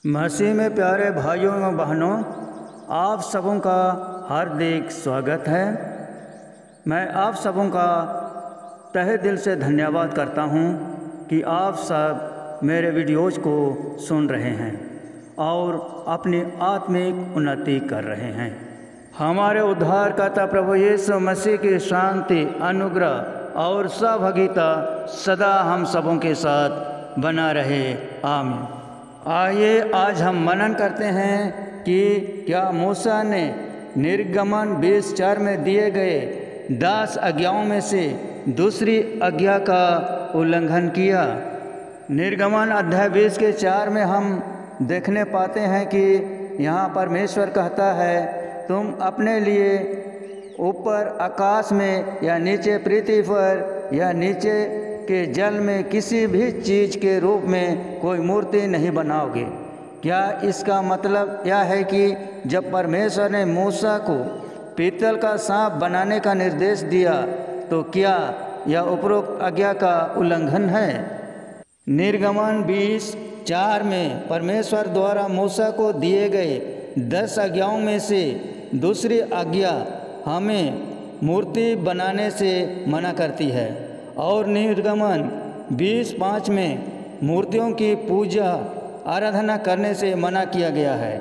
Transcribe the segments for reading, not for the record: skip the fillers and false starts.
मसीह में प्यारे भाइयों एवं बहनों, आप सबों का हार्दिक स्वागत है। मैं आप सबों का तहे दिल से धन्यवाद करता हूं कि आप सब मेरे वीडियोज़ को सुन रहे हैं और अपनी आत्मिक उन्नति कर रहे हैं। हमारे उद्धारकर्ता प्रभु यीशु मसीह की शांति, अनुग्रह और सहभागिता सदा हम सबों के साथ बना रहे। आमीन। आइए आज हम मनन करते हैं कि क्या मूसा ने निर्गमन 20:4 में दिए गए 10 आज्ञाओं में से दूसरी आज्ञा का उल्लंघन किया। निर्गमन अध्याय 20:4 में हम देखने पाते हैं कि यहाँ परमेश्वर कहता है, तुम अपने लिए ऊपर आकाश में या नीचे पृथ्वी पर या नीचे के जल में किसी भी चीज़ के रूप में कोई मूर्ति नहीं बनाओगे। क्या इसका मतलब यह है कि जब परमेश्वर ने मूसा को पीतल का सांप बनाने का निर्देश दिया तो क्या यह उपरोक्त आज्ञा का उल्लंघन है? निर्गमन 20:4 में परमेश्वर द्वारा मूसा को दिए गए 10 आज्ञाओं में से दूसरी आज्ञा हमें मूर्ति बनाने से मना करती है और निर्गमन 20:5 में मूर्तियों की पूजा आराधना करने से मना किया गया है।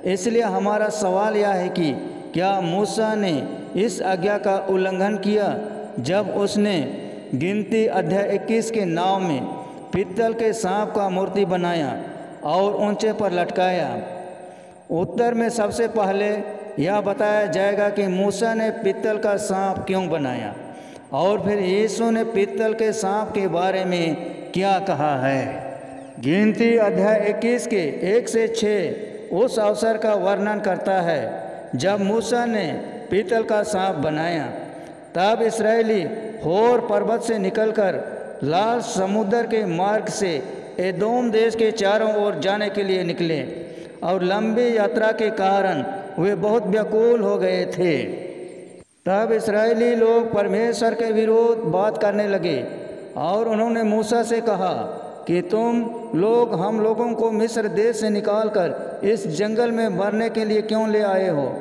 इसलिए हमारा सवाल यह है कि क्या मूसा ने इस आज्ञा का उल्लंघन किया जब उसने गिनती अध्याय 21 के नाव में पीतल के सांप का मूर्ति बनाया और ऊंचे पर लटकाया? उत्तर में सबसे पहले यह बताया जाएगा कि मूसा ने पीतल का सांप क्यों बनाया और फिर यीशु ने पीतल के सांप के बारे में क्या कहा है। गिनती अध्याय 21 के 1 से 6 उस अवसर का वर्णन करता है जब मूसा ने पीतल का सांप बनाया। तब इस्राएली होर पर्वत से निकलकर लाल समुद्र के मार्ग से एदोम देश के चारों ओर जाने के लिए निकले और लंबी यात्रा के कारण वे बहुत व्याकुल हो गए थे। तब इस्राएली लोग परमेश्वर के विरोध बात करने लगे और उन्होंने मूसा से कहा कि तुम लोग हम लोगों को मिस्र देश से निकालकर इस जंगल में मरने के लिए क्यों ले आए हो?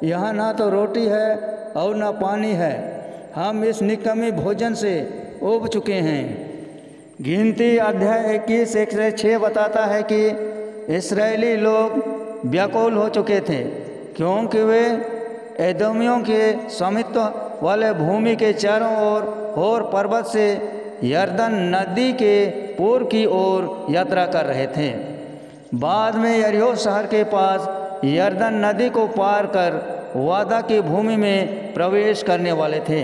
यहाँ ना तो रोटी है और ना पानी है। हम इस निकम्मे भोजन से ऊब चुके हैं। गिनती अध्याय 21 1 से 6 बताता है कि इस्राएली लोग व्याकुल हो चुके थे क्योंकि वे एदोमियों के स्वामित्व वाले भूमि के चारों ओर होर पर्वत से यरदन नदी के पूर्व की ओर यात्रा कर रहे थे। बाद में यरीहो शहर के पास यरदन नदी को पार कर वादा की भूमि में प्रवेश करने वाले थे।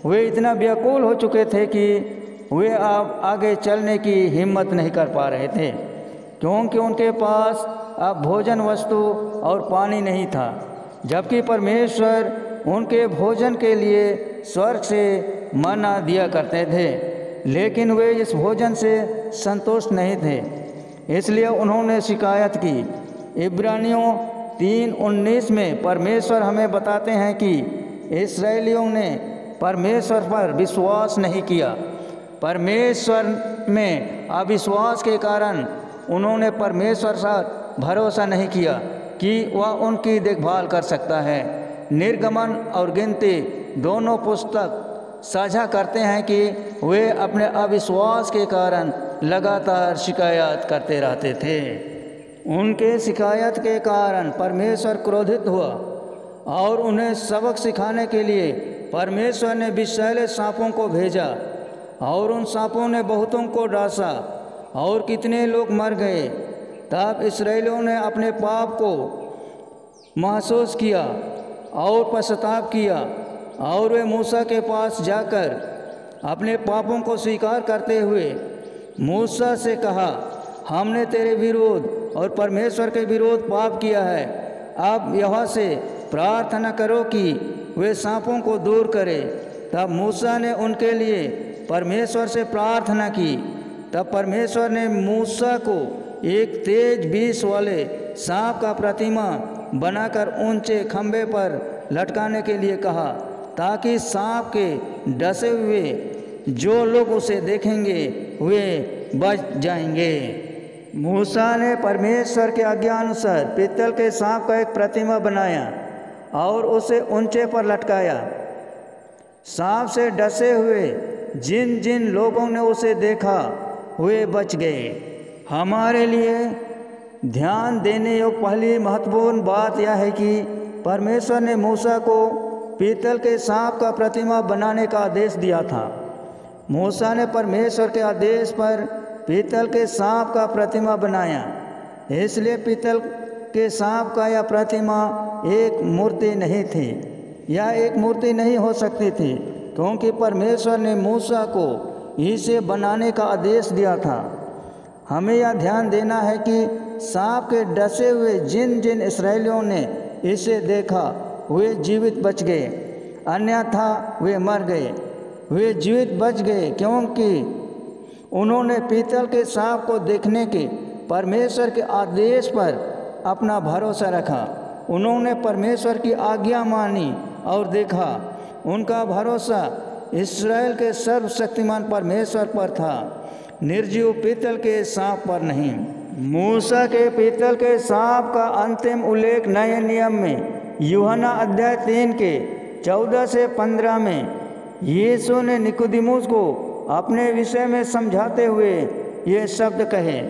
वे इतना व्याकुल हो चुके थे कि वे अब आगे चलने की हिम्मत नहीं कर पा रहे थे क्योंकि उनके पास अब भोजन वस्तु और पानी नहीं था, जबकि परमेश्वर उनके भोजन के लिए स्वर्ग से मन्ना दिया करते थे, लेकिन वे इस भोजन से संतुष्ट नहीं थे। इसलिए उन्होंने शिकायत की। इब्रानियों 3:19 में परमेश्वर हमें बताते हैं कि इस्राएलियों ने परमेश्वर पर विश्वास नहीं किया। परमेश्वर में अविश्वास के कारण उन्होंने परमेश्वर पर भरोसा नहीं किया कि वह उनकी देखभाल कर सकता है। निर्गमन और गिनती दोनों पुस्तक साझा करते हैं कि वे अपने अविश्वास के कारण लगातार शिकायत करते रहते थे। उनके शिकायत के कारण परमेश्वर क्रोधित हुआ और उन्हें सबक सिखाने के लिए परमेश्वर ने विषैले सांपों को भेजा और उन सांपों ने बहुतों को डांसा और कितने लोग मर गए। तब इस्राएलियों ने अपने पाप को महसूस किया और पश्चाताप किया और वे मूसा के पास जाकर अपने पापों को स्वीकार करते हुए मूसा से कहा, हमने तेरे विरोध और परमेश्वर के विरोध पाप किया है। अब यहोवा से प्रार्थना करो कि वे सांपों को दूर करे। तब मूसा ने उनके लिए परमेश्वर से प्रार्थना की। तब परमेश्वर ने मूसा को एक तेज विष वाले सांप का प्रतिमा बनाकर ऊंचे खंभे पर लटकाने के लिए कहा ताकि सांप के डसे हुए जो लोग उसे देखेंगे वे बच जाएंगे। मूसा ने परमेश्वर के आज्ञानुसार पीतल के सांप का एक प्रतिमा बनाया और उसे ऊंचे पर लटकाया। सांप से डसे हुए जिन जिन लोगों ने उसे देखा वे बच गए। हमारे लिए ध्यान देने योग्य पहली महत्वपूर्ण बात यह है कि परमेश्वर ने मूसा को पीतल के सांप का प्रतिमा बनाने का आदेश दिया था। मूसा ने परमेश्वर के आदेश पर पीतल के सांप का प्रतिमा बनाया। इसलिए पीतल के सांप का यह प्रतिमा एक मूर्ति नहीं थी, यह एक मूर्ति नहीं हो सकती थी, क्योंकि परमेश्वर ने मूसा को इसे बनाने का आदेश दिया था। हमें यह ध्यान देना है कि सांप के डसे हुए जिन जिन इस्राएलियों ने इसे देखा वे जीवित बच गए, अन्यथा वे मर गए। वे जीवित बच गए क्योंकि उन्होंने पीतल के सांप को देखने के परमेश्वर के आदेश पर अपना भरोसा रखा। उन्होंने परमेश्वर की आज्ञा मानी और देखा। उनका भरोसा इस्राएल के सर्वशक्तिमान परमेश्वर पर था, निर्जीव पीतल के सांप पर नहीं। मूसा के पीतल के सांप का अंतिम उल्लेख नए नियम में यूहन्ना अध्याय 3 के 14 से 15 में यीशु ने निकोदेमुस को अपने विषय में समझाते हुए ये शब्द कहे,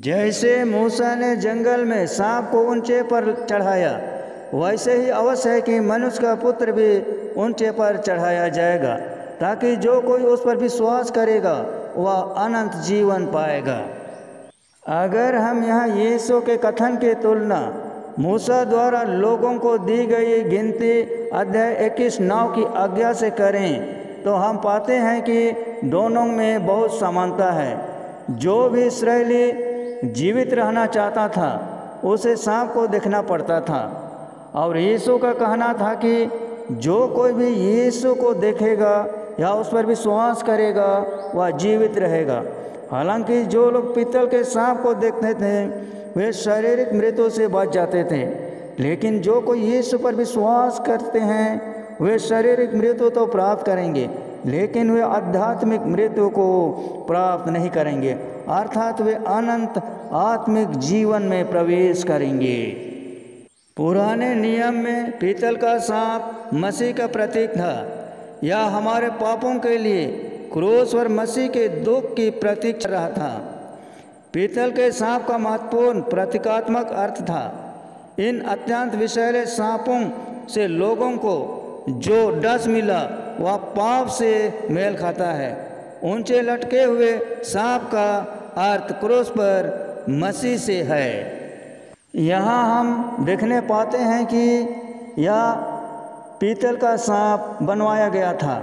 जैसे मूसा ने जंगल में सांप को ऊंचे पर चढ़ाया, वैसे ही अवश्य है कि मनुष्य का पुत्र भी ऊंचे पर चढ़ाया जाएगा, ताकि जो कोई उस पर विश्वास करेगा वह अनंत जीवन पाएगा। अगर हम यहाँ यीशु के कथन की तुलना मूसा द्वारा लोगों को दी गई गिनती अध्याय 21:9 की आज्ञा से करें तो हम पाते हैं कि दोनों में बहुत समानता है। जो भी इस्राएली जीवित रहना चाहता था उसे सांप को देखना पड़ता था, और यीशु का कहना था कि जो कोई भी यीशु को देखेगा या उस पर विश्वास करेगा वह जीवित रहेगा। हालांकि जो लोग पीतल के सांप को देखते थे वे शारीरिक मृत्यु से बच जाते थे, लेकिन जो कोई यीशु पर विश्वास करते हैं वे शारीरिक मृत्यु तो प्राप्त करेंगे, लेकिन वे आध्यात्मिक मृत्यु को प्राप्त नहीं करेंगे, अर्थात वे अनंत आत्मिक जीवन में प्रवेश करेंगे। पुराने नियम में पीतल का सांप मसीह का प्रतीक था। यह हमारे पापों के लिए क्रूस और मसीह के दुख की प्रतीक रहा था। पीतल के सांप का महत्वपूर्ण प्रतीकात्मक अर्थ था। इन अत्यंत विषैले सांपों से लोगों को जो डस मिला वह पाप से मेल खाता है। ऊंचे लटके हुए सांप का अर्थ क्रूस पर मसीह से है। यहाँ हम देखने पाते हैं कि यह पीतल का सांप बनवाया गया था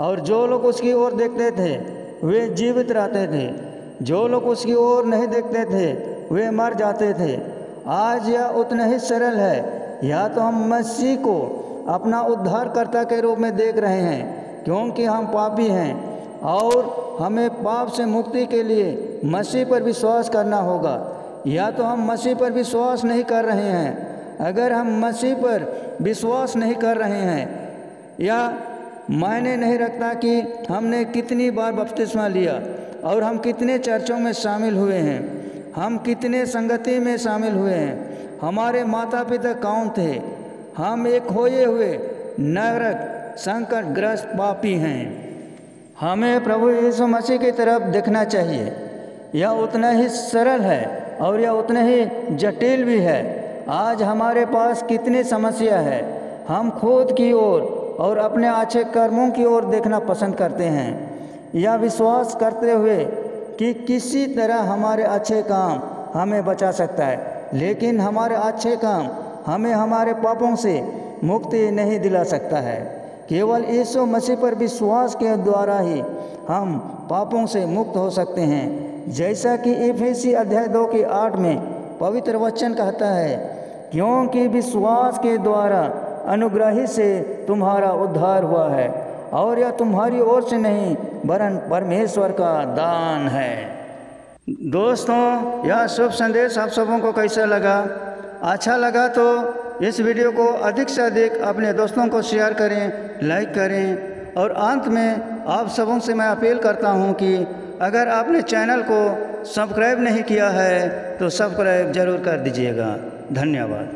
और जो लोग उसकी ओर देखते थे वे जीवित रहते थे, जो लोग उसकी ओर नहीं देखते थे वे मर जाते थे। आज यह उतना ही सरल है। या तो हम मसीह को अपना उद्धारकर्ता के रूप में देख रहे हैं क्योंकि हम पापी हैं और हमें पाप से मुक्ति के लिए मसीह पर विश्वास करना होगा, या तो हम मसीह पर विश्वास नहीं कर रहे हैं। अगर हम मसीह पर विश्वास नहीं कर रहे हैं या मायने नहीं रखता कि हमने कितनी बार बपतिस्मा लिया और हम कितने चर्चों में शामिल हुए हैं, हम कितने संगति में शामिल हुए हैं, हमारे माता पिता कौन थे, हम एक खोए हुए नरक संकटग्रस्त पापी हैं। हमें प्रभु यीशु मसीह की तरफ देखना चाहिए। यह उतना ही सरल है और यह उतना ही जटिल भी है। आज हमारे पास कितनी समस्या है। हम खुद की ओर और अपने अच्छे कर्मों की ओर देखना पसंद करते हैं, यह विश्वास करते हुए कि किसी तरह हमारे अच्छे काम हमें बचा सकता है, लेकिन हमारे अच्छे काम हमें हमारे पापों से मुक्ति नहीं दिला सकता है। केवल यीशु मसीह पर विश्वास के द्वारा ही हम पापों से मुक्त हो सकते हैं। जैसा कि इफिसी अध्याय 2 के 8 में पवित्र वचन कहता है, क्योंकि विश्वास के द्वारा अनुग्रह से तुम्हारा उद्धार हुआ है और यह तुम्हारी ओर से नहीं वरन परमेश्वर का दान है। दोस्तों, यह शुभ संदेश आप सबों को कैसा लगा? अच्छा लगा तो इस वीडियो को अधिक से अधिक अपने दोस्तों को शेयर करें, लाइक करें। और अंत में आप सबों से मैं अपील करता हूं कि अगर आपने चैनल को सब्सक्राइब नहीं किया है तो सब्सक्राइब ज़रूर कर दीजिएगा। धन्यवाद।